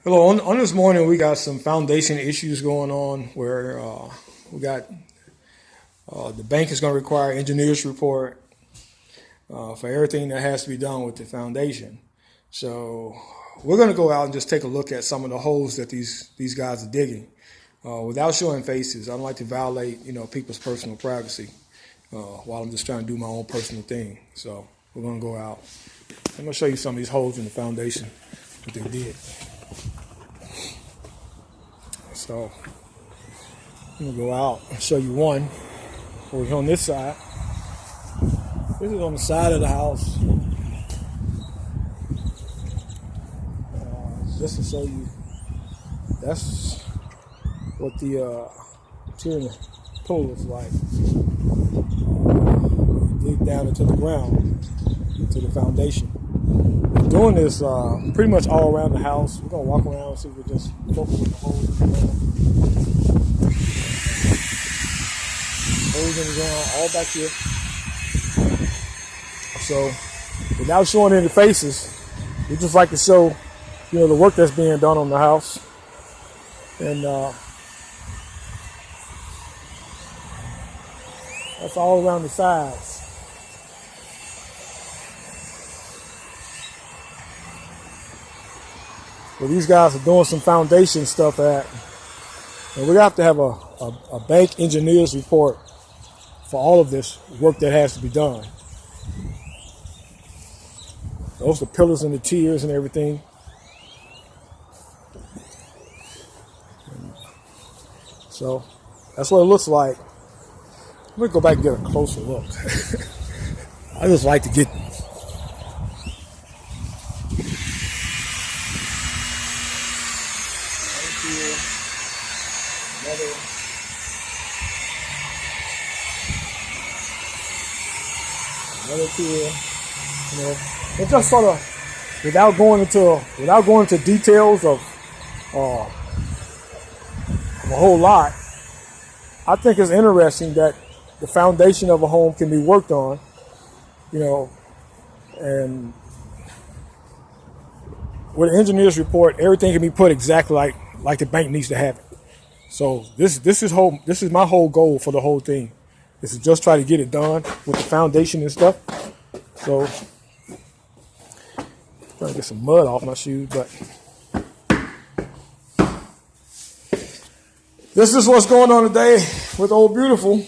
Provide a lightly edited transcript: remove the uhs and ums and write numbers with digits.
Hello. On this morning, we got some foundation issues going on where we got the bank is going to require engineer's report for everything that has to be done with the foundation. So we're going to go out and just take a look at some of the holes that these guys are digging without showing faces. I don't like to violate people's personal privacy while I'm just trying to do my own personal thing. So we're going to go out. I'm going to show you some of these holes in the foundation that they did. So I'm going to go out and show you one over here on this side. This is on the side of the house. Just to show you, that's what the interior pool looks like. Dig down into the ground, into the foundation. We're doing this pretty much all around the house. We're going to walk around and see if we just focus with the holes in the ground. Holes in the ground, all back here. So, without showing any faces, we just like to show, the work that's being done on the house. And that's all around the sides. Well, these guys are doing some foundation stuff and we have to have a bank engineer's report for all of this work that has to be done. Those are the pillars and the tiers and everything. So that's what it looks like. Let me go back and get a closer look. I just like to get another tier. It's just sort of without going into details of a whole lot. I think it's interesting that the foundation of a home can be worked on, and with an engineer's report, everything can be put exactly like the bank needs to have it. So this is my whole goal for the whole thing, is to just try to get it done with the foundation and stuff. So trying to get some mud off my shoes, but this is what's going on today with OhBeautiful.